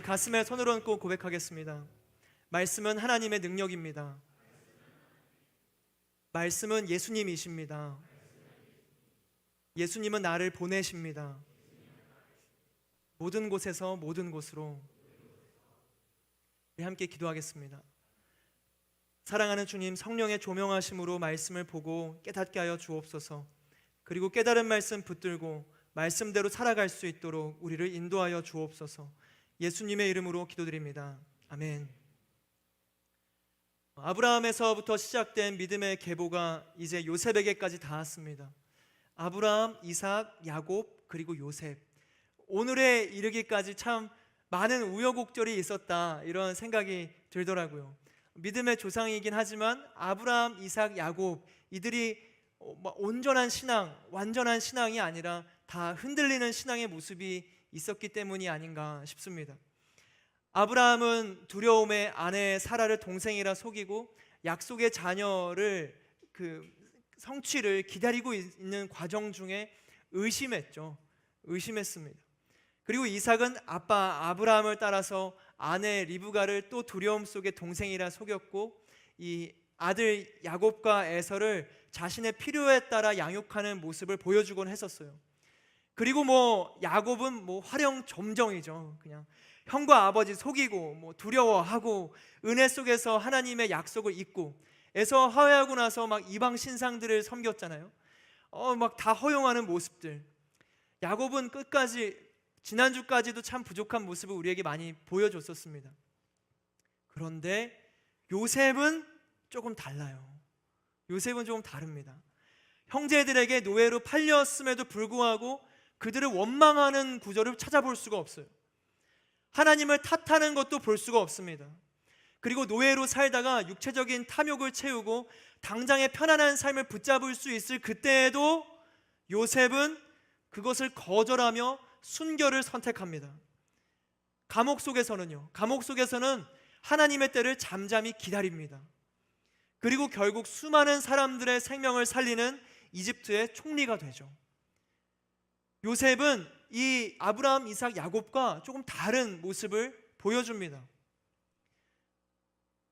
가슴에 손을 얹고 고백하겠습니다. 말씀은 하나님의 능력입니다. 말씀은 예수님이십니다. 예수님은 나를 보내십니다. 모든 곳에서 모든 곳으로. 우리 함께 기도하겠습니다. 사랑하는 주님, 성령의 조명하심으로 말씀을 보고 깨닫게 하여 주옵소서. 그리고 깨달은 말씀 붙들고 말씀대로 살아갈 수 있도록 우리를 인도하여 주옵소서. 예수님의 이름으로 기도드립니다. 아멘. 아브라함에서부터 시작된 믿음의 계보가 이제 요셉에게까지 닿았습니다. 아브라함, 이삭, 야곱, 그리고 요셉. 오늘에 이르기까지 참 많은 우여곡절이 있었다, 이런 생각이 들더라고요. 믿음의 조상이긴 하지만 아브라함, 이삭, 야곱, 이들이 온전한 신앙, 완전한 신앙이 아니라 다 흔들리는 신앙의 모습이 있었기 때문이 아닌가 싶습니다. 아브라함은 두려움에 아내 사라를 동생이라 속이고 약속의 자녀를 성취를 기다리고 있는 과정 중에 의심했습니다. 그리고 이삭은 아빠 아브라함을 따라서 아내 리브가를 또 두려움 속에 동생이라 속였고, 이 아들 야곱과 에서를 자신의 필요에 따라 양육하는 모습을 보여주곤 했었어요. 그리고 야곱은 화령점정이죠. 그냥 형과 아버지 속이고 두려워하고 은혜 속에서 하나님의 약속을 잊고, 에서 화해하고 나서 이방 신상들을 섬겼잖아요. 다 허용하는 모습들. 야곱은 끝까지, 지난주까지도 참 부족한 모습을 우리에게 많이 보여줬었습니다. 그런데 요셉은 조금 달라요. 요셉은 조금 다릅니다. 형제들에게 노예로 팔렸음에도 불구하고 그들을 원망하는 구절을 찾아볼 수가 없어요. 하나님을 탓하는 것도 볼 수가 없습니다. 그리고 노예로 살다가 육체적인 탐욕을 채우고 당장의 편안한 삶을 붙잡을 수 있을 그때에도 요셉은 그것을 거절하며 순결을 선택합니다. 감옥 속에서는 하나님의 때를 잠잠히 기다립니다. 그리고 결국 수많은 사람들의 생명을 살리는 이집트의 총리가 되죠. 요셉은 이 아브라함, 이삭, 야곱과 조금 다른 모습을 보여줍니다.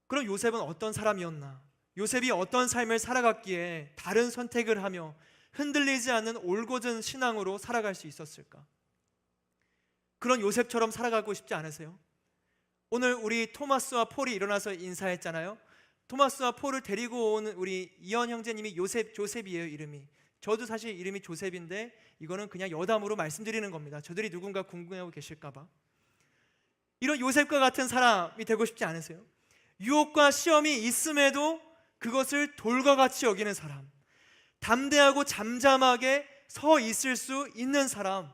그럼 요셉은 어떤 사람이었나? 요셉이 어떤 삶을 살아갔기에 다른 선택을 하며 흔들리지 않는 올곧은 신앙으로 살아갈 수 있었을까? 그런 요셉처럼 살아가고 싶지 않으세요? 오늘 우리 토마스와 폴이 일어나서 인사했잖아요. 토마스와 폴을 데리고 온 우리 이현 형제님이 조셉이에요, 이름이. 저도 사실 이름이 조셉인데 이거는 그냥 여담으로 말씀드리는 겁니다. 저들이 누군가 궁금해하고 계실까봐. 이런 요셉과 같은 사람이 되고 싶지 않으세요? 유혹과 시험이 있음에도 그것을 돌과 같이 여기는 사람, 담대하고 잠잠하게 서 있을 수 있는 사람,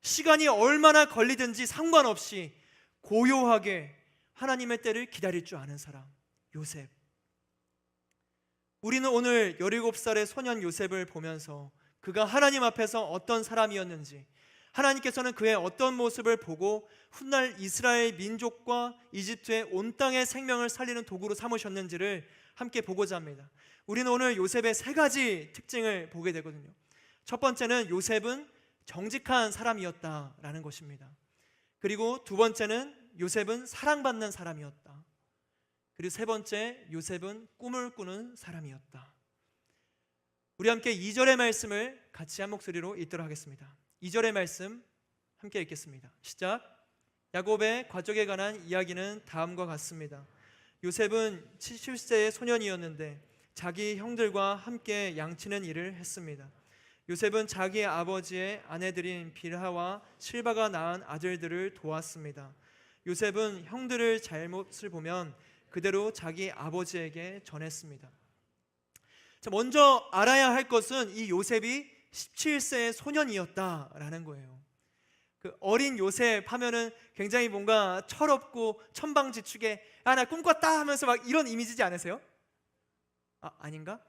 시간이 얼마나 걸리든지 상관없이 고요하게 하나님의 때를 기다릴 줄 아는 사람, 요셉. 우리는 오늘 17살의 소년 요셉을 보면서 그가 하나님 앞에서 어떤 사람이었는지, 하나님께서는 그의 어떤 모습을 보고 훗날 이스라엘 민족과 이집트의 온 땅의 생명을 살리는 도구로 삼으셨는지를 함께 보고자 합니다. 우리는 오늘 요셉의 3가지 특징을 보게 되거든요. 첫 번째는 요셉은 정직한 사람이었다라는 것입니다. 그리고 두 번째는 요셉은 사랑받는 사람이었다. 그리고 세 번째, 요셉은 꿈을 꾸는 사람이었다. 우리 함께 2절의 말씀을 같이 한 목소리로 읽도록 하겠습니다. 2절의 말씀 함께 읽겠습니다. 시작. 야곱의 과족에 관한 이야기는 다음과 같습니다. 요셉은 70세의 소년이었는데 자기 형들과 함께 양치는 일을 했습니다. 요셉은 자기 아버지의 아내들인 빌하와 실바가 낳은 아들들을 도왔습니다. 요셉은 형들의 잘못을 보면 그대로 자기 아버지에게 전했습니다. 자, 먼저 알아야 할 것은 이 요셉이 17세의 소년이었다라는 거예요. 그 어린 요셉 하면은 굉장히 뭔가 철없고 천방지축에 나 꿈꿨다 하면서 이런 이미지지 않으세요? 아닌가?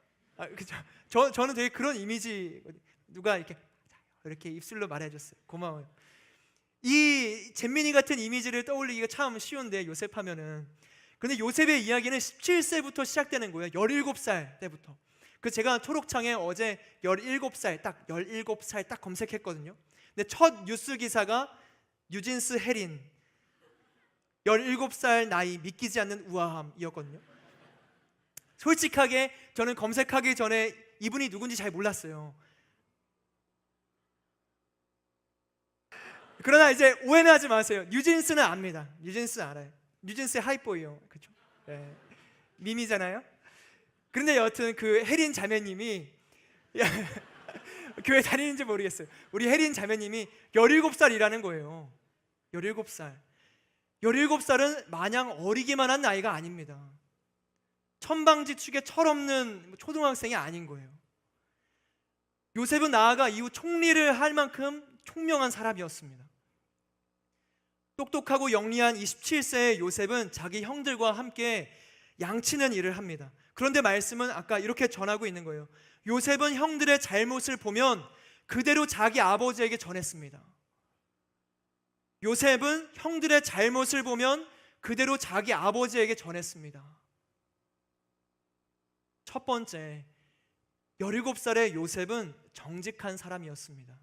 그죠? 저는 되게 그런 이미지. 누가 이렇게 입술로 말해줬어요. 고마워요. 이 잼민이 같은 이미지를 떠올리기가 참 쉬운데, 요셉 하면은. 근데 요셉의 이야기는 17세부터 시작되는 거예요. 17살 때부터. 제가 초록창에 어제 17살 딱 검색했거든요. 근데 첫 뉴스 기사가 뉴진스 혜린, 17살 나이, 믿기지 않는 우아함이었거든요. 솔직하게 저는 검색하기 전에 이분이 누군지 잘 몰랐어요. 그러나 이제 오해는 하지 마세요. 뉴진스는 압니다. 뉴진스 알아요. 뉴진스 하이보이요. 그렇죠? 네. 밈이잖아요. 그런데 여하튼 그 혜린 자매님이 교회 다니는지 모르겠어요. 우리 혜린 자매님이 17살이라는 거예요. 17살. 17살은 마냥 어리기만 한 나이가 아닙니다. 천방지축에 철없는 초등학생이 아닌 거예요. 요셉은 나아가 이후 총리를 할 만큼 총명한 사람이었습니다. 똑똑하고 영리한 27세의 요셉은 자기 형들과 함께 양치는 일을 합니다. 그런데 말씀은 아까 이렇게 전하고 있는 거예요. 요셉은 형들의 잘못을 보면 그대로 자기 아버지에게 전했습니다. 요셉은 형들의 잘못을 보면 그대로 자기 아버지에게 전했습니다. 첫 번째, 17살의 요셉은 정직한 사람이었습니다.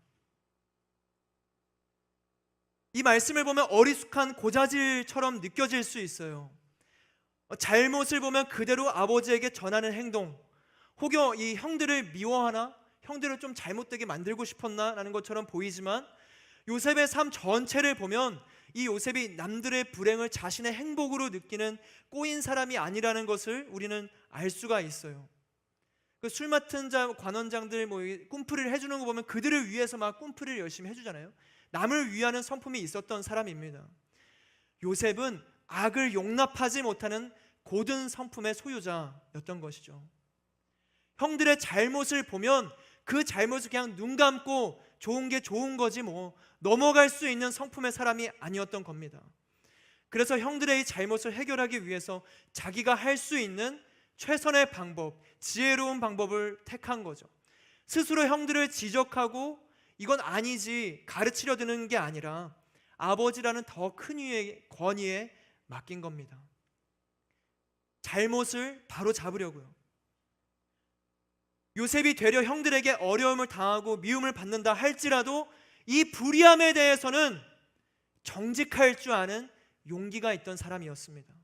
이 말씀을 보면 어리숙한 고자질처럼 느껴질 수 있어요. 잘못을 보면 그대로 아버지에게 전하는 행동, 혹여 이 형들을 미워하나? 형들을 좀 잘못되게 만들고 싶었나? 라는 것처럼 보이지만 요셉의 삶 전체를 보면 이 요셉이 남들의 불행을 자신의 행복으로 느끼는 꼬인 사람이 아니라는 것을 우리는 알 수가 있어요. 그 술 맡은 자 관원장들 꿈풀이를 해주는 거 보면 그들을 위해서 막 꿈풀이를 열심히 해주잖아요. 남을 위하는 성품이 있었던 사람입니다. 요셉은 악을 용납하지 못하는 고든 성품의 소유자였던 것이죠. 형들의 잘못을 보면 그 잘못을 그냥 눈 감고 좋은 게 좋은 거지 넘어갈 수 있는 성품의 사람이 아니었던 겁니다. 그래서 형들의 이 잘못을 해결하기 위해서 자기가 할 수 있는 최선의 방법, 지혜로운 방법을 택한 거죠. 스스로 형들을 지적하고 이건 아니지 가르치려 드는 게 아니라 아버지라는 더 큰 권위에 맡긴 겁니다. 잘못을 바로 잡으려고요. 요셉이 되려 형들에게 어려움을 당하고 미움을 받는다 할지라도 이 불의함에 대해서는 정직할 줄 아는 용기가 있던 사람이었습니다.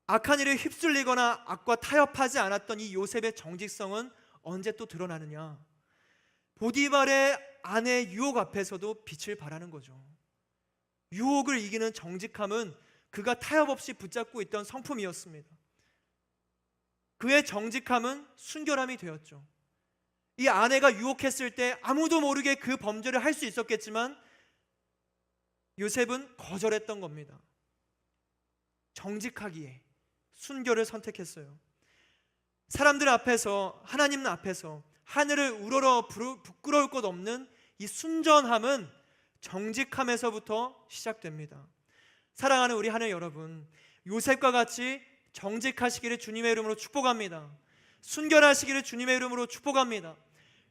악한 일에 휩쓸리거나 악과 타협하지 않았던 이 요셉의 정직성은 언제 또 드러나느냐? 보디발의 아내 유혹 앞에서도 빛을 발하는 거죠. 유혹을 이기는 정직함은 그가 타협 없이 붙잡고 있던 성품이었습니다. 그의 정직함은 순결함이 되었죠. 이 아내가 유혹했을 때 아무도 모르게 그 범죄를 할 수 있었겠지만 요셉은 거절했던 겁니다. 정직하기에 순결을 선택했어요. 사람들 앞에서, 하나님 앞에서 하늘을 우러러 부끄러울 것 없는 이 순전함은 정직함에서부터 시작됩니다. 사랑하는 우리 하늘 여러분, 요셉과 같이 정직하시기를 주님의 이름으로 축복합니다. 순결하시기를 주님의 이름으로 축복합니다.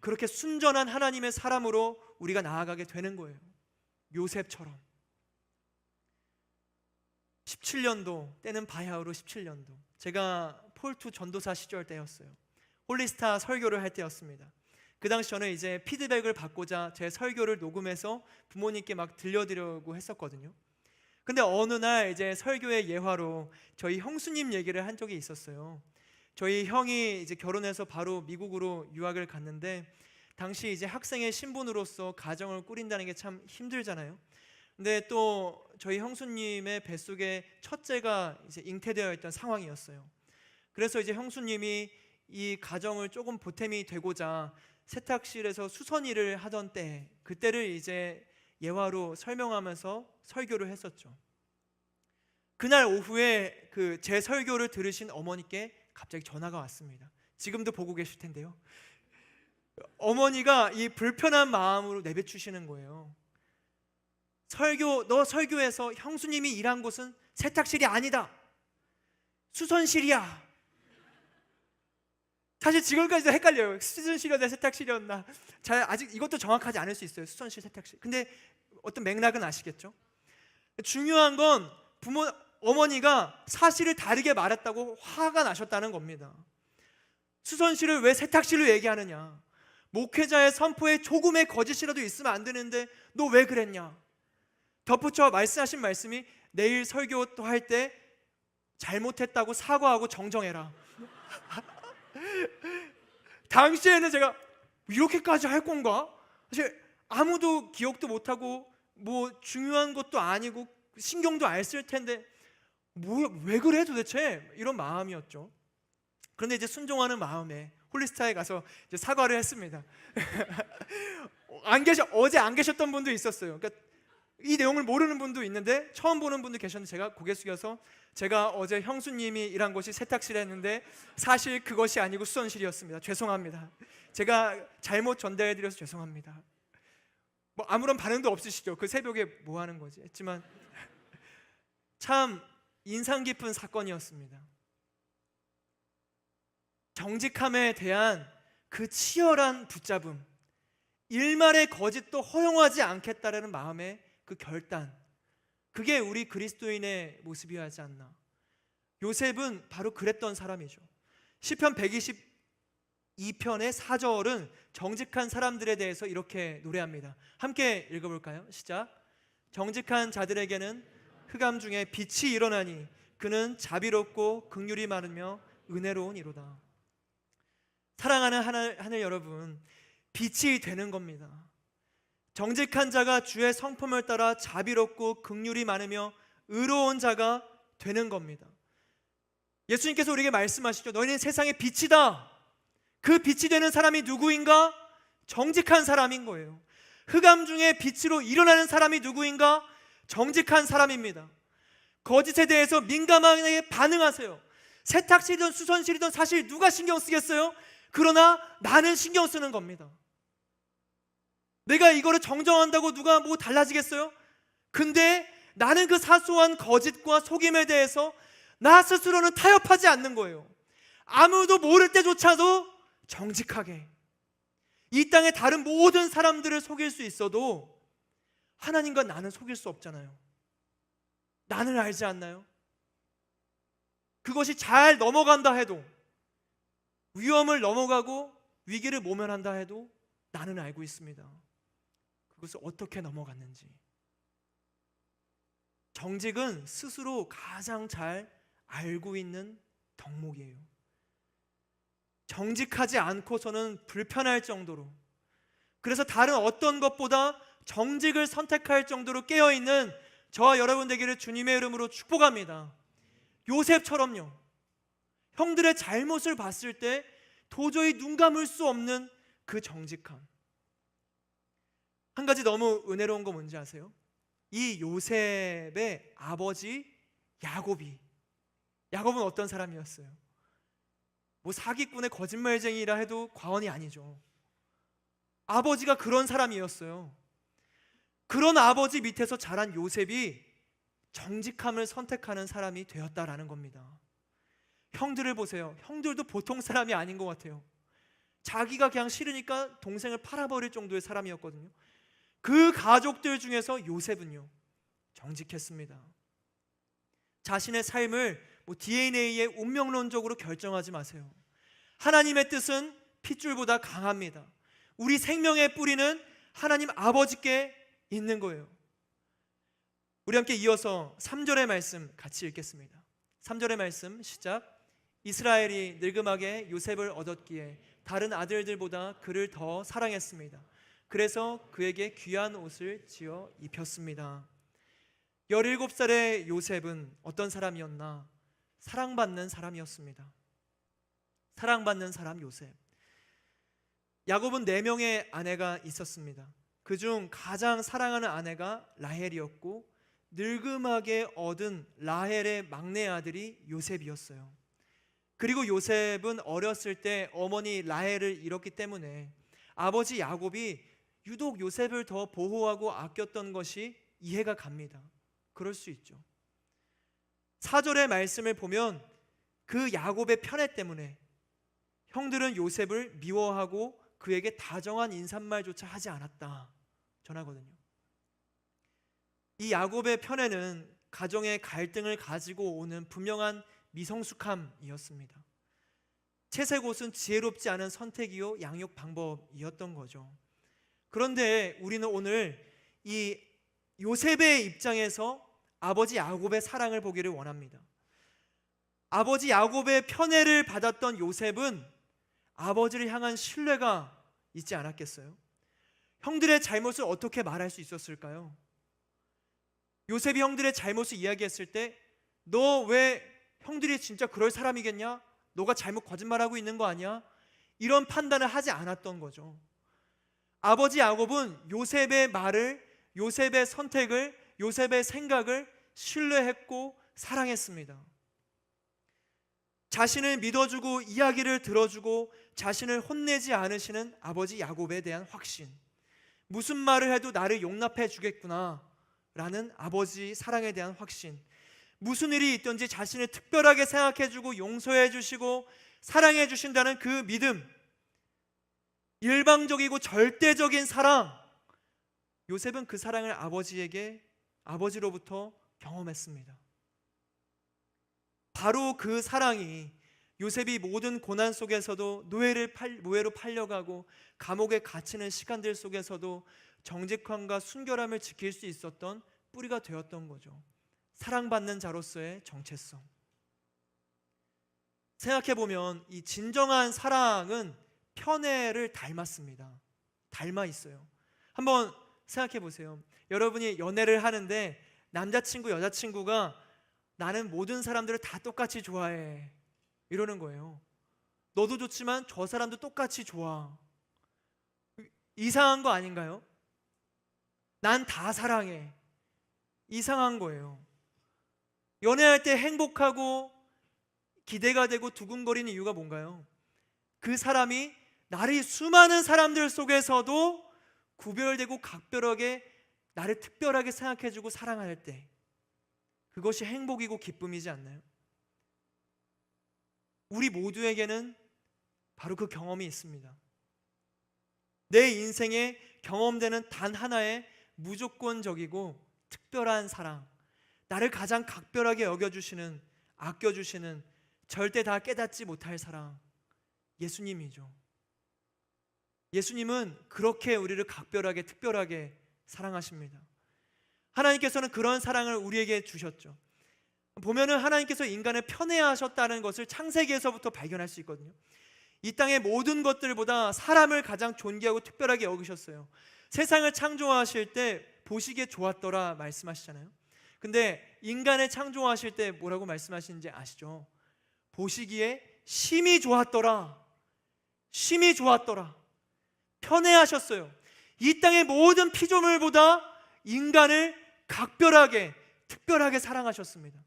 그렇게 순전한 하나님의 사람으로 우리가 나아가게 되는 거예요. 요셉처럼. 17년도 때는 바야흐로 17년도, 제가 폴투 전도사 시절 때였어요. 홀리스타 설교를 할 때였습니다. 그 당시 저는 이제 피드백을 받고자 제 설교를 녹음해서 부모님께 막 들려드리려고 했었거든요. 근데 어느 날 이제 설교의 예화로 저희 형수님 얘기를 한 적이 있었어요. 저희 형이 이제 결혼해서 바로 미국으로 유학을 갔는데 당시 이제 학생의 신분으로서 가정을 꾸린다는 게 참 힘들잖아요. 근데 또 저희 형수님의 뱃속에 첫째가 이제 잉태되어 있던 상황이었어요. 그래서 이제 형수님이 이 가정을 조금 보탬이 되고자 세탁실에서 수선 일을 하던 때, 그때를 이제 예화로 설명하면서 설교를 했었죠. 그날 오후에 그 제 설교를 들으신 어머니께 갑자기 전화가 왔습니다. 지금도 보고 계실 텐데요. 어머니가 이 불편한 마음으로 내비추시는 거예요. 너 설교에서 형수님이 일한 곳은 세탁실이 아니다, 수선실이야. 사실 지금까지도 헷갈려요. 수선실이었나 세탁실이었나. 아직 이것도 정확하지 않을 수 있어요. 수선실, 세탁실. 근데 어떤 맥락은 아시겠죠? 중요한 건 어머니가 사실을 다르게 말했다고 화가 나셨다는 겁니다. 수선실을 왜 세탁실로 얘기하느냐? 목회자의 선포에 조금의 거짓이라도 있으면 안 되는데 너 왜 그랬냐? 덧붙여 말씀하신 말씀이 내일 설교 또 할 때 잘못했다고 사과하고 정정해라. 당시에는 제가 이렇게까지 할 건가? 사실 아무도 기억도 못하고 뭐 중요한 것도 아니고 신경도 안 쓸 텐데 왜 그래 도대체? 이런 마음이었죠. 그런데 이제 순종하는 마음에 홀리스타에 가서 이제 사과를 했습니다. 어제 안 계셨던 분도 있었어요. 그러니까 이 내용을 모르는 분도 있는데 처음 보는 분도 계셨는데 제가 고개 숙여서 제가 어제 형수님이 일한 곳이 세탁실에 했는데 사실 그것이 아니고 수선실이었습니다. 죄송합니다. 제가 잘못 전달해드려서 죄송합니다. 뭐 아무런 반응도 없으시죠? 그 새벽에 뭐 하는 거지? 했지만 참 인상 깊은 사건이었습니다. 정직함에 대한 그 치열한 붙잡음, 일말의 거짓도 허용하지 않겠다라는 마음의 그 결단, 그게 우리 그리스도인의 모습이어야 하지 않나. 요셉은 바로 그랬던 사람이죠. 시편 122편의 4절은 정직한 사람들에 대해서 이렇게 노래합니다. 함께 읽어볼까요? 시작. 정직한 자들에게는 흑암 중에 빛이 일어나니 그는 자비롭고 긍휼이 많으며 은혜로운 이로다. 사랑하는 하늘 여러분, 빛이 되는 겁니다. 정직한 자가 주의 성품을 따라 자비롭고 긍휼이 많으며 의로운 자가 되는 겁니다. 예수님께서 우리에게 말씀하시죠. 너희는 세상의 빛이다. 그 빛이 되는 사람이 누구인가? 정직한 사람인 거예요. 흑암 중에 빛으로 일어나는 사람이 누구인가? 정직한 사람입니다. 거짓에 대해서 민감하게 반응하세요. 세탁실이든 수선실이든 사실 누가 신경 쓰겠어요? 그러나 나는 신경 쓰는 겁니다. 내가 이거를 정정한다고 누가 뭐 달라지겠어요? 근데 나는 그 사소한 거짓과 속임에 대해서 나 스스로는 타협하지 않는 거예요. 아무도 모를 때조차도 정직하게. 이 땅의 다른 모든 사람들을 속일 수 있어도 하나님과 나는 속일 수 없잖아요. 나는 알지 않나요? 그것이 잘 넘어간다 해도, 위험을 넘어가고 위기를 모면한다 해도 나는 알고 있습니다. 그것을 어떻게 넘어갔는지. 정직은 스스로 가장 잘 알고 있는 덕목이에요. 정직하지 않고서는 불편할 정도로, 그래서 다른 어떤 것보다 정직을 선택할 정도로 깨어있는 저와 여러분 되기를 주님의 이름으로 축복합니다. 요셉처럼요, 형들의 잘못을 봤을 때 도저히 눈 감을 수 없는 그 정직함. 한 가지 너무 은혜로운 거 뭔지 아세요? 이 요셉의 아버지 야곱은 어떤 사람이었어요? 뭐 사기꾼의 거짓말쟁이라 해도 과언이 아니죠. 아버지가 그런 사람이었어요. 그런 아버지 밑에서 자란 요셉이 정직함을 선택하는 사람이 되었다라는 겁니다. 형들을 보세요. 형들도 보통 사람이 아닌 것 같아요. 자기가 그냥 싫으니까 동생을 팔아버릴 정도의 사람이었거든요. 그 가족들 중에서 요셉은요, 정직했습니다. 자신의 삶을 DNA에 운명론적으로 결정하지 마세요. 하나님의 뜻은 핏줄보다 강합니다. 우리 생명의 뿌리는 하나님 아버지께 있는 거예요. 우리 함께 이어서 3절의 말씀 같이 읽겠습니다. 3절의 말씀 시작. 이스라엘이 늙음하게 요셉을 얻었기에 다른 아들들보다 그를 더 사랑했습니다. 그래서 그에게 귀한 옷을 지어 입혔습니다. 17살의 요셉은 어떤 사람이었나? 사랑받는 사람이었습니다. 사랑받는 사람 요셉. 야곱은 4명의 아내가 있었습니다. 그중 가장 사랑하는 아내가 라헬이었고 늙음하게 얻은 라헬의 막내 아들이 요셉이었어요. 그리고 요셉은 어렸을 때 어머니 라헬을 잃었기 때문에 아버지 야곱이 유독 요셉을 더 보호하고 아꼈던 것이 이해가 갑니다. 그럴 수 있죠. 4절의 말씀을 보면 그 야곱의 편애 때문에 형들은 요셉을 미워하고 그에게 다정한 인사말조차 하지 않았다 전하거든요. 이 야곱의 편애는 가정의 갈등을 가지고 오는 분명한 미성숙함이었습니다. 채색 옷은 지혜롭지 않은 선택이요 양육 방법이었던 거죠. 그런데 우리는 오늘 이 요셉의 입장에서 아버지 야곱의 사랑을 보기를 원합니다. 아버지 야곱의 편애를 받았던 요셉은 아버지를 향한 신뢰가 있지 않았겠어요? 형들의 잘못을 어떻게 말할 수 있었을까요? 요셉이 형들의 잘못을 이야기했을 때 너 왜 형들이 진짜 그럴 사람이겠냐? 너가 잘못 거짓말하고 있는 거 아니야? 이런 판단을 하지 않았던 거죠. 아버지 야곱은 요셉의 말을, 요셉의 선택을, 요셉의 생각을 신뢰했고 사랑했습니다. 자신을 믿어주고 이야기를 들어주고 자신을 혼내지 않으시는 아버지 야곱에 대한 확신, 무슨 말을 해도 나를 용납해 주겠구나 라는 아버지 사랑에 대한 확신, 무슨 일이 있든지 자신을 특별하게 생각해 주고 용서해 주시고 사랑해 주신다는 그 믿음, 일방적이고 절대적인 사랑, 요셉은 그 사랑을 아버지로부터 경험했습니다. 바로 그 사랑이 요셉이 모든 고난 속에서도 노예로 팔려가고 감옥에 갇히는 시간들 속에서도 정직함과 순결함을 지킬 수 있었던 뿌리가 되었던 거죠. 사랑받는 자로서의 정체성. 생각해보면 이 진정한 사랑은 편애를 닮았습니다. 닮아 있어요. 한번 생각해보세요. 여러분이 연애를 하는데 남자친구, 여자친구가 나는 모든 사람들을 다 똑같이 좋아해 이러는 거예요. 너도 좋지만 저 사람도 똑같이 좋아. 이상한 거 아닌가요? 난 다 사랑해. 이상한 거예요. 연애할 때 행복하고 기대가 되고 두근거리는 이유가 뭔가요? 그 사람이 나를 수많은 사람들 속에서도 구별되고 각별하게 나를 특별하게 생각해주고 사랑할 때, 그것이 행복이고 기쁨이지 않나요? 우리 모두에게는 바로 그 경험이 있습니다. 내 인생에 경험되는 단 하나의 무조건적이고 특별한 사랑, 나를 가장 각별하게 여겨주시는, 아껴주시는, 절대 다 깨닫지 못할 사랑, 예수님이죠. 예수님은 그렇게 우리를 각별하게 특별하게 사랑하십니다. 하나님께서는 그런 사랑을 우리에게 주셨죠. 보면은 하나님께서 인간을 편애하셨다는 것을 창세기에서부터 발견할 수 있거든요. 이 땅의 모든 것들보다 사람을 가장 존귀하고 특별하게 여기셨어요. 세상을 창조하실 때 보시기에 좋았더라 말씀하시잖아요. 근데 인간을 창조하실 때 뭐라고 말씀하시는지 아시죠? 보시기에 심히 좋았더라. 심히 좋았더라. 편애하셨어요. 이 땅의 모든 피조물보다 인간을 각별하게, 특별하게 사랑하셨습니다.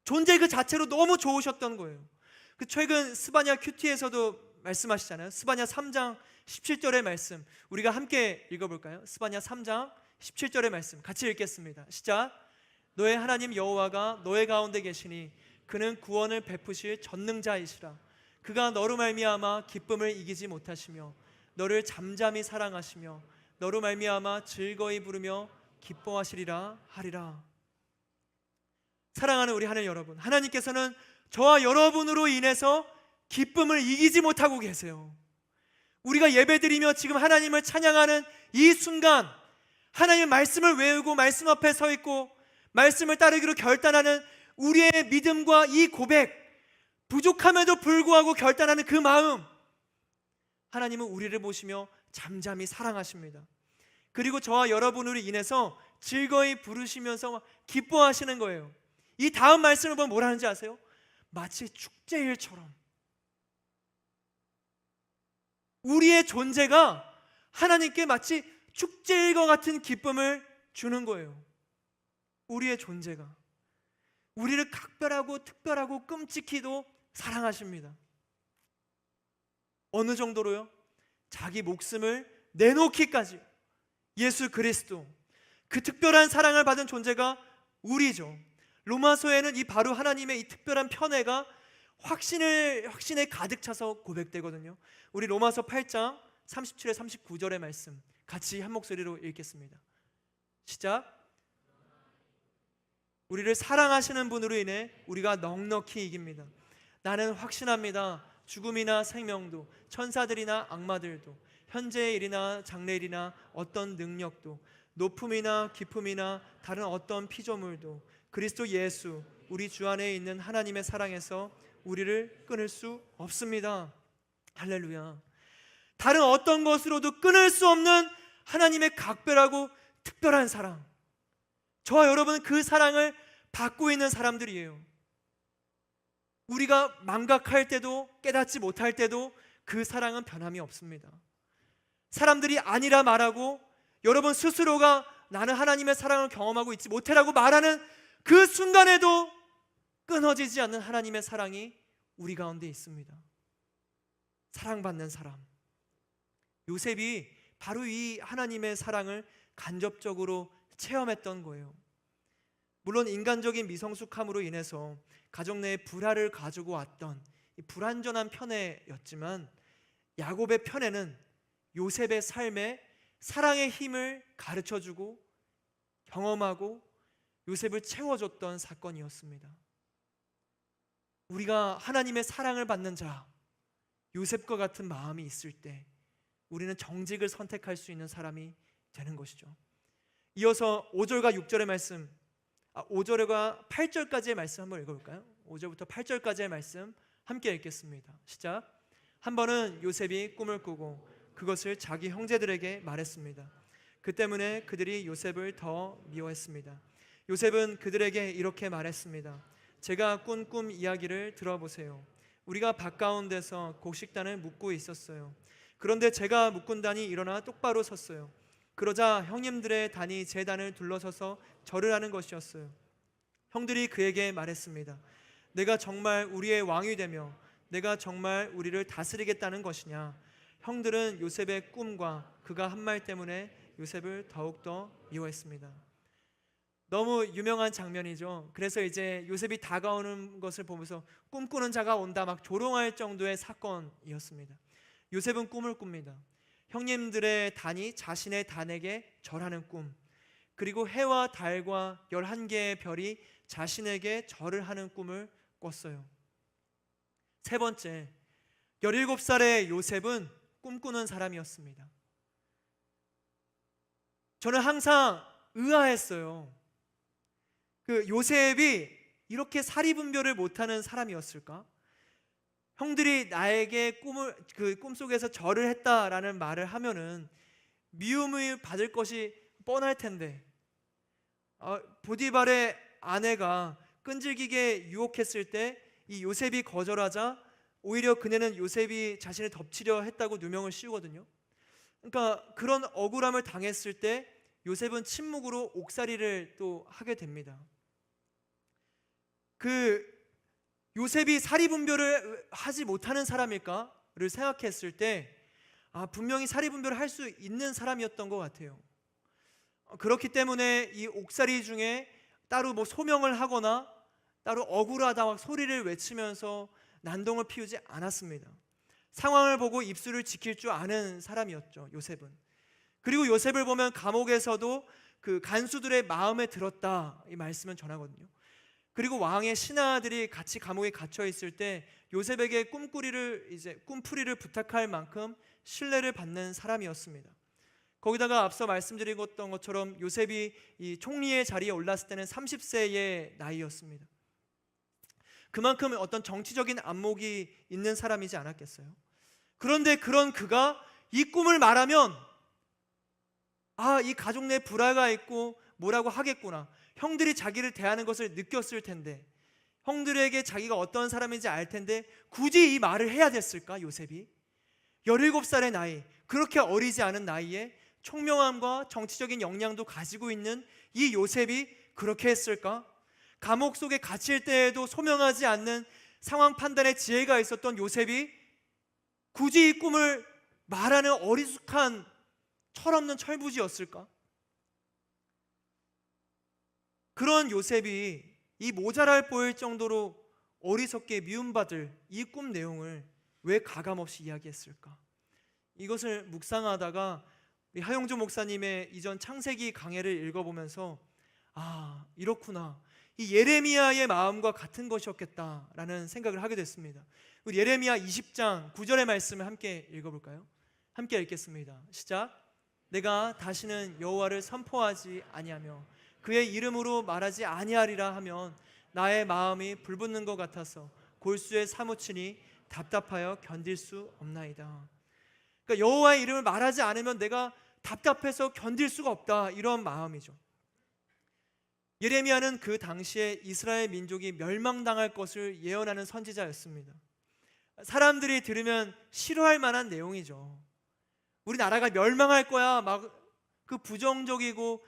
존재 그 자체로 너무 좋으셨던 거예요. 그 최근 스바냐 큐티에서도 말씀하시잖아요. 스바냐 3장 17절의 말씀, 우리가 함께 읽어볼까요? 스바냐 3장 17절의 말씀 같이 읽겠습니다. 시작. 너의 하나님 여호와가 너의 가운데 계시니 그는 구원을 베푸실 전능자이시라. 그가 너로 말미암아 기쁨을 이기지 못하시며 너를 잠잠히 사랑하시며 너로 말미암아 즐거이 부르며 기뻐하시리라 하리라. 사랑하는 우리 하늘 여러분, 하나님께서는 저와 여러분으로 인해서 기쁨을 이기지 못하고 계세요. 우리가 예배드리며 지금 하나님을 찬양하는 이 순간, 하나님의 말씀을 외우고 말씀 앞에 서 있고 말씀을 따르기로 결단하는 우리의 믿음과 이 고백, 부족함에도 불구하고 결단하는 그 마음, 하나님은 우리를 보시며 잠잠히 사랑하십니다. 그리고 저와 여러분으로 인해서 즐거이 부르시면서 기뻐하시는 거예요. 이 다음 말씀을 보면 뭐라 하는지 아세요? 마치 축제일처럼 우리의 존재가 하나님께 마치 축제일과 같은 기쁨을 주는 거예요. 우리의 존재가 우리를 각별하고 특별하고 끔찍히도 사랑하십니다. 어느 정도로요? 자기 목숨을 내놓기까지. 예수 그리스도, 그 특별한 사랑을 받은 존재가 우리죠. 로마서에는 이 바로 하나님의 이 특별한 편애가 확신에 가득 차서 고백되거든요. 우리 로마서 8장 37에 39절의 말씀 같이 한 목소리로 읽겠습니다. 시작. 우리를 사랑하시는 분으로 인해 우리가 넉넉히 이깁니다. 나는 확신합니다. 죽음이나 생명도, 천사들이나 악마들도, 현재의 일이나 장래일이나 어떤 능력도, 높음이나 깊음이나 다른 어떤 피조물도 그리스도 예수 우리 주 안에 있는 하나님의 사랑에서 우리를 끊을 수 없습니다. 할렐루야. 다른 어떤 것으로도 끊을 수 없는 하나님의 각별하고 특별한 사랑, 저와 여러분은 그 사랑을 받고 있는 사람들이에요. 우리가 망각할 때도 깨닫지 못할 때도 그 사랑은 변함이 없습니다. 사람들이 아니라 말하고 여러분 스스로가 나는 하나님의 사랑을 경험하고 있지 못해라고 말하는 그 순간에도 끊어지지 않는 하나님의 사랑이 우리 가운데 있습니다. 사랑받는 사람, 요셉이 바로 이 하나님의 사랑을 간접적으로 체험했던 거예요. 물론 인간적인 미성숙함으로 인해서 가족 내에 불화를 가지고 왔던 이 불완전한 편애였지만 야곱의 편애는 요셉의 삶에 사랑의 힘을 가르쳐주고 경험하고 요셉을 채워줬던 사건이었습니다. 우리가 하나님의 사랑을 받는 자, 요셉과 같은 마음이 있을 때 우리는 정직을 선택할 수 있는 사람이 되는 것이죠. 이어서 5절과 6절의 말씀, 5절과 8절까지의 말씀 한번 읽어볼까요? 5절부터 8절까지의 말씀 함께 읽겠습니다. 시작. 한 번은 요셉이 꿈을 꾸고 그것을 자기 형제들에게 말했습니다. 그 때문에 그들이 요셉을 더 미워했습니다. 요셉은 그들에게 이렇게 말했습니다. 제가 꾼 꿈 이야기를 들어보세요. 우리가 밭 가운데서 곡식단을 묶고 있었어요. 그런데 제가 묶은 단이 일어나 똑바로 섰어요. 그러자 형님들의 단이 제 단을 둘러서서 절을 하는 것이었어요. 형들이 그에게 말했습니다. 내가 정말 우리의 왕이 되며 내가 정말 우리를 다스리겠다는 것이냐? 형들은 요셉의 꿈과 그가 한 말 때문에 요셉을 더욱더 미워했습니다. 너무 유명한 장면이죠. 그래서 이제 요셉이 다가오는 것을 보면서 꿈꾸는 자가 온다 막 조롱할 정도의 사건이었습니다. 요셉은 꿈을 꿉니다. 형님들의 단이 자신의 단에게 절하는 꿈, 그리고 해와 달과 11개의 별이 자신에게 절을 하는 꿈을 꿨어요. 세 번째, 17살의 요셉은 꿈꾸는 사람이었습니다. 저는 항상 의아했어요. 그 요셉이 이렇게 사리분별을 못하는 사람이었을까? 형들이 나에게 그 꿈속에서 절을 했다라는 말을 하면은 미움을 받을 것이 뻔할 텐데, 보디발의 아내가 끈질기게 유혹했을 때 이 요셉이 거절하자 오히려 그녀는 요셉이 자신을 덮치려 했다고 누명을 씌우거든요. 그러니까 그런 억울함을 당했을 때 요셉은 침묵으로 옥살이를 또 하게 됩니다. 그 요셉이 사리분별을 하지 못하는 사람일까를 생각했을 때 분명히 사리분별을 할 수 있는 사람이었던 것 같아요. 그렇기 때문에 이 옥살이 중에 따로 뭐 소명을 하거나 따로 억울하다 막 소리를 외치면서 난동을 피우지 않았습니다. 상황을 보고 입술을 지킬 줄 아는 사람이었죠, 요셉은. 그리고 요셉을 보면 감옥에서도 그 간수들의 마음에 들었다 이 말씀은 전하거든요. 그리고 왕의 신하들이 같이 감옥에 갇혀 있을 때 요셉에게 꿈풀이를 부탁할 만큼 신뢰를 받는 사람이었습니다. 거기다가 앞서 말씀드렸던 것처럼 요셉이 이 총리의 자리에 올랐을 때는 30세의 나이였습니다. 그만큼 어떤 정치적인 안목이 있는 사람이지 않았겠어요? 그런데 그런 그가 이 꿈을 말하면 이 가족 내 불화가 있고 뭐라고 하겠구나, 형들이 자기를 대하는 것을 느꼈을 텐데, 형들에게 자기가 어떤 사람인지 알 텐데 굳이 이 말을 해야 됐을까? 요셉이 17살의 나이, 그렇게 어리지 않은 나이에 총명함과 정치적인 역량도 가지고 있는 이 요셉이 그렇게 했을까? 감옥 속에 갇힐 때에도 소명하지 않는 상황 판단의 지혜가 있었던 요셉이 굳이 이 꿈을 말하는 어리숙한 철없는 철부지였을까? 그런 요셉이 이 모자랄 보일 정도로 어리석게 미움받을 이 꿈 내용을 왜 가감없이 이야기했을까? 이것을 묵상하다가 우리 하용조 목사님의 이전 창세기 강해를 읽어보면서 이렇구나, 이 예레미야의 마음과 같은 것이었겠다라는 생각을 하게 됐습니다. 우리 예레미야 20장 9절의 말씀을 함께 읽어볼까요? 함께 읽겠습니다. 시작. 내가 다시는 여호와를 선포하지 아니하며 그의 이름으로 말하지 아니하리라 하면 나의 마음이 불붙는 것 같아서 골수에 사무치니 답답하여 견딜 수 없나이다. 그러니까 여호와의 이름을 말하지 않으면 내가 답답해서 견딜 수가 없다, 이런 마음이죠. 예레미야는 그 당시에 이스라엘 민족이 멸망당할 것을 예언하는 선지자였습니다. 사람들이 들으면 싫어할 만한 내용이죠. 우리나라가 멸망할 거야, 막 그 부정적이고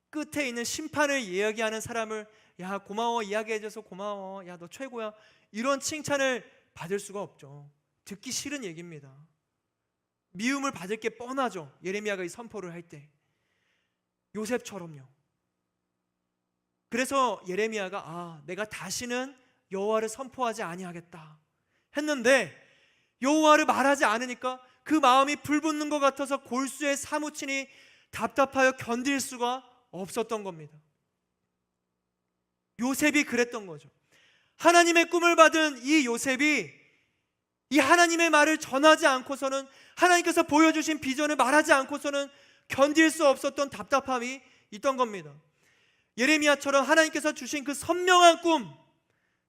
끝에 있는 심판을 이야기하는 사람을 야 고마워, 이야기해줘서 고마워, 야 너 최고야, 이런 칭찬을 받을 수가 없죠. 듣기 싫은 얘기입니다. 미움을 받을 게 뻔하죠. 예레미야가 이 선포를 할 때 요셉처럼요. 그래서 예레미야가 내가 다시는 여호와를 선포하지 아니하겠다 했는데, 여호와를 말하지 않으니까 그 마음이 불붙는 것 같아서 골수에 사무치니 답답하여 견딜 수가 없었던 겁니다. 요셉이 그랬던 거죠. 하나님의 꿈을 받은 이 요셉이 이 하나님의 말을 전하지 않고서는, 하나님께서 보여주신 비전을 말하지 않고서는 견딜 수 없었던 답답함이 있던 겁니다. 예레미야처럼 하나님께서 주신 그 선명한 꿈,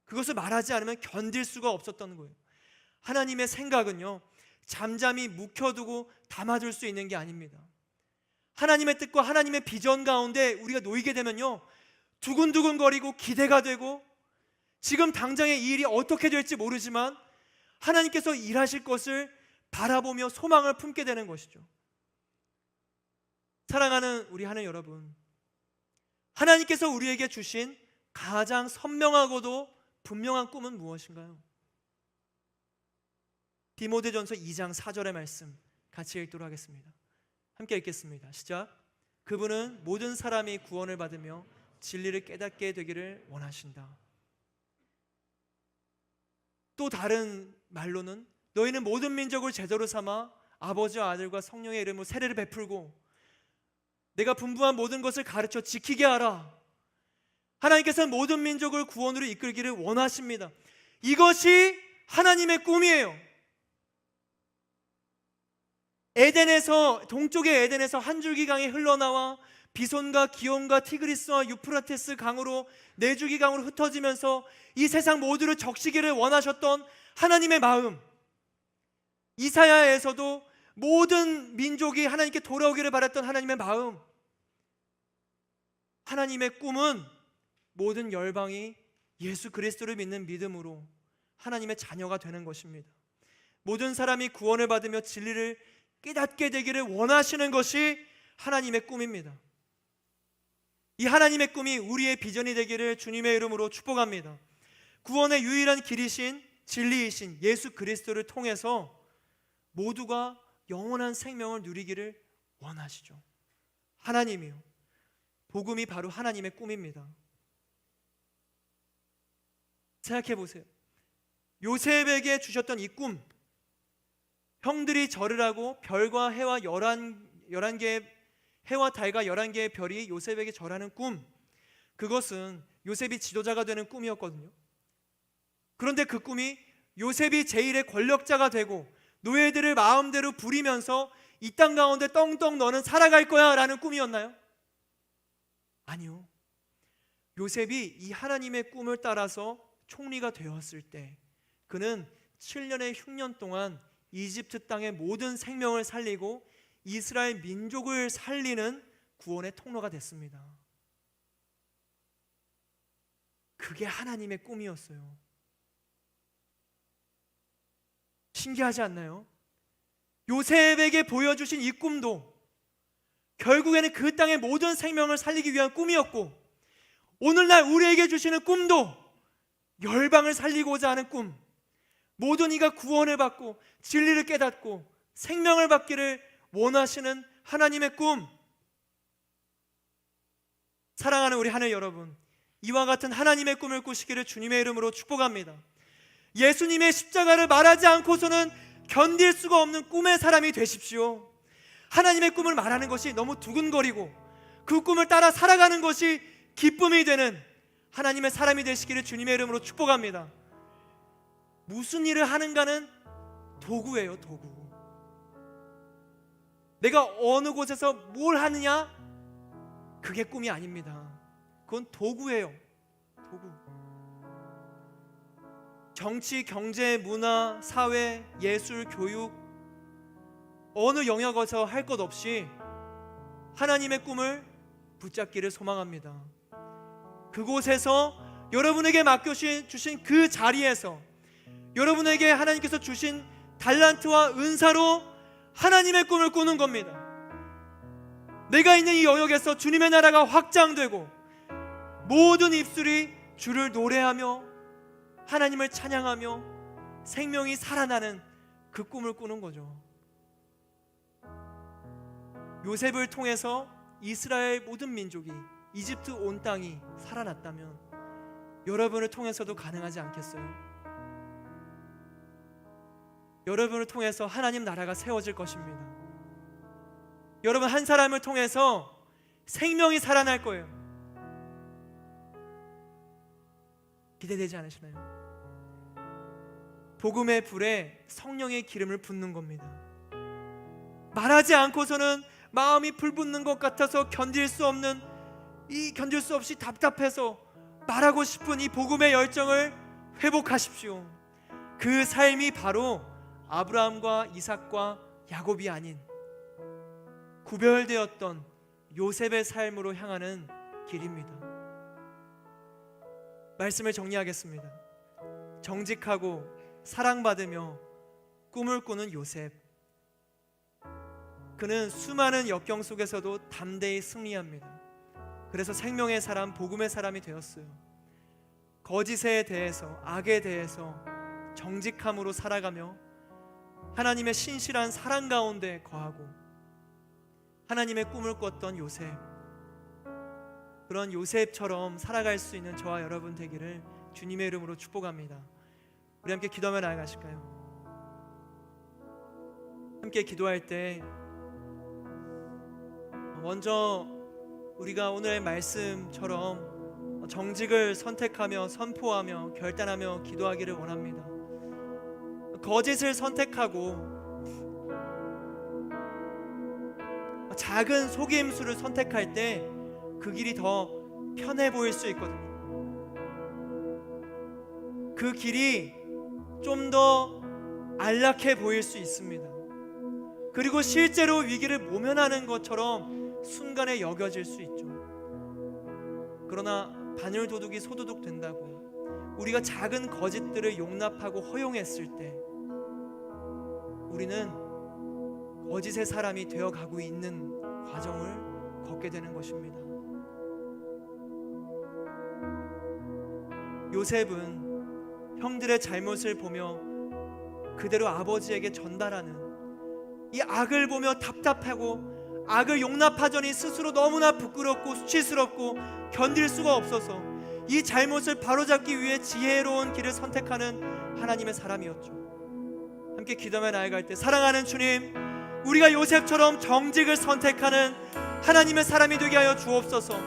그것을 말하지 않으면 견딜 수가 없었던 거예요. 하나님의 생각은요, 잠잠히 묵혀두고 담아둘 수 있는 게 아닙니다. 하나님의 뜻과 하나님의 비전 가운데 우리가 놓이게 되면요, 두근두근거리고 기대가 되고 지금 당장의 이 일이 어떻게 될지 모르지만 하나님께서 일하실 것을 바라보며 소망을 품게 되는 것이죠. 사랑하는 우리 하나님 여러분, 하나님께서 우리에게 주신 가장 선명하고도 분명한 꿈은 무엇인가요? 디모데전서 2장 4절의 말씀 같이 읽도록 하겠습니다. 함께 읽겠습니다. 시작. 그분은 모든 사람이 구원을 받으며 진리를 깨닫게 되기를 원하신다. 또 다른 말로는 너희는 모든 민족을 제자로 삼아 아버지와 아들과 성령의 이름으로 세례를 베풀고 내가 분부한 모든 것을 가르쳐 지키게 하라. 하나님께서는 모든 민족을 구원으로 이끌기를 원하십니다. 이것이 하나님의 꿈이에요. 에덴에서, 동쪽의 에덴에서 한 줄기 강이 흘러나와 비손과 기온과 티그리스와 유프라테스 강으로, 네 줄기 강으로 흩어지면서 이 세상 모두를 적시기를 원하셨던 하나님의 마음, 이사야에서도 모든 민족이 하나님께 돌아오기를 바랐던 하나님의 마음, 하나님의 꿈은 모든 열방이 예수 그리스도를 믿는 믿음으로 하나님의 자녀가 되는 것입니다. 모든 사람이 구원을 받으며 진리를 깨닫게 되기를 원하시는 것이 하나님의 꿈입니다. 이 하나님의 꿈이 우리의 비전이 되기를 주님의 이름으로 축복합니다. 구원의 유일한 길이신 진리이신 예수 그리스도를 통해서 모두가 영원한 생명을 누리기를 원하시죠. 하나님이요, 복음이 바로 하나님의 꿈입니다. 생각해 보세요. 요셉에게 주셨던 이 꿈, 형들이 절을 하고 별과 해와 11개의 해와 달과 11개의 별이 요셉에게 절하는 꿈, 그것은 요셉이 지도자가 되는 꿈이었거든요. 그런데 그 꿈이 요셉이 제1의 권력자가 되고 노예들을 마음대로 부리면서 이 땅 가운데 떵떵 너는 살아갈 거야 라는 꿈이었나요? 아니요. 요셉이 이 하나님의 꿈을 따라서 총리가 되었을 때 그는 7년의 흉년 동안 이집트 땅의 모든 생명을 살리고 이스라엘 민족을 살리는 구원의 통로가 됐습니다. 그게 하나님의 꿈이었어요. 신기하지 않나요? 요셉에게 보여주신 이 꿈도 결국에는 그 땅의 모든 생명을 살리기 위한 꿈이었고, 오늘날 우리에게 주시는 꿈도 열방을 살리고자 하는 꿈, 모든 이가 구원을 받고 진리를 깨닫고 생명을 받기를 원하시는 하나님의 꿈. 사랑하는 우리 하늘 여러분, 이와 같은 하나님의 꿈을 꾸시기를 주님의 이름으로 축복합니다. 예수님의 십자가를 말하지 않고서는 견딜 수가 없는 꿈의 사람이 되십시오. 하나님의 꿈을 말하는 것이 너무 두근거리고 그 꿈을 따라 살아가는 것이 기쁨이 되는 하나님의 사람이 되시기를 주님의 이름으로 축복합니다. 무슨 일을 하는가는 도구예요, 도구. 내가 어느 곳에서 뭘 하느냐, 그게 꿈이 아닙니다. 그건 도구예요. 도구. 정치, 경제, 문화, 사회, 예술, 교육, 어느 영역에서 할 것 없이 하나님의 꿈을 붙잡기를 소망합니다. 그곳에서 여러분에게 맡겨주신 그 자리에서 여러분에게 하나님께서 주신 달란트와 은사로 하나님의 꿈을 꾸는 겁니다. 내가 있는 이 영역에서 주님의 나라가 확장되고 모든 입술이 주를 노래하며 하나님을 찬양하며 생명이 살아나는 그 꿈을 꾸는 거죠. 요셉을 통해서 이스라엘 모든 민족이, 이집트 온 땅이 살아났다면 여러분을 통해서도 가능하지 않겠어요? 여러분을 통해서 하나님 나라가 세워질 것입니다. 여러분 한 사람을 통해서 생명이 살아날 거예요. 기대되지 않으시나요? 복음의 불에 성령의 기름을 붓는 겁니다. 말하지 않고서는 마음이 불붙는 것 같아서 견딜 수 없이 답답해서 말하고 싶은 이 복음의 열정을 회복하십시오. 그 삶이 바로 아브라함과 이삭과 야곱이 아닌 구별되었던 요셉의 삶으로 향하는 길입니다. 말씀을 정리하겠습니다. 정직하고 사랑받으며 꿈을 꾸는 요셉, 그는 수많은 역경 속에서도 담대히 승리합니다. 그래서 생명의 사람, 복음의 사람이 되었어요. 거짓에 대해서, 악에 대해서 정직함으로 살아가며 하나님의 신실한 사랑 가운데 거하고 하나님의 꿈을 꿨던 요셉, 그런 요셉처럼 살아갈 수 있는 저와 여러분 되기를 주님의 이름으로 축복합니다. 우리 함께 기도하며 나아가실까요? 함께 기도할 때 먼저 우리가 오늘의 말씀처럼 정직을 선택하며 선포하며 결단하며 기도하기를 원합니다. 거짓을 선택하고 작은 속임수를 선택할 때 그 길이 더 편해 보일 수 있거든요. 그 길이 좀 더 안락해 보일 수 있습니다. 그리고 실제로 위기를 모면하는 것처럼 순간에 여겨질 수 있죠. 그러나 바늘 도둑이 소도둑 된다고 우리가 작은 거짓들을 용납하고 허용했을 때 우리는 거짓의 사람이 되어가고 있는 과정을 걷게 되는 것입니다. 요셉은 형들의 잘못을 보며 그대로 아버지에게 전달하는 이 악을 보며 답답하고 악을 용납하자니 스스로 너무나 부끄럽고 수치스럽고 견딜 수가 없어서 이 잘못을 바로잡기 위해 지혜로운 길을 선택하는 하나님의 사람이었죠. 함께 기도하며 나아갈 때 사랑하는 주님, 우리가 요셉처럼 정직을 선택하는 하나님의 사람이 되게 하여 주옵소서.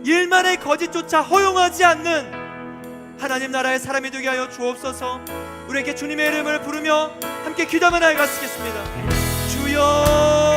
일만의 거짓조차 허용하지 않는 하나님 나라의 사람이 되게 하여 주옵소서. 우리에게 주님의 이름을 부르며 함께 기도하며 나아가시겠습니다. 주여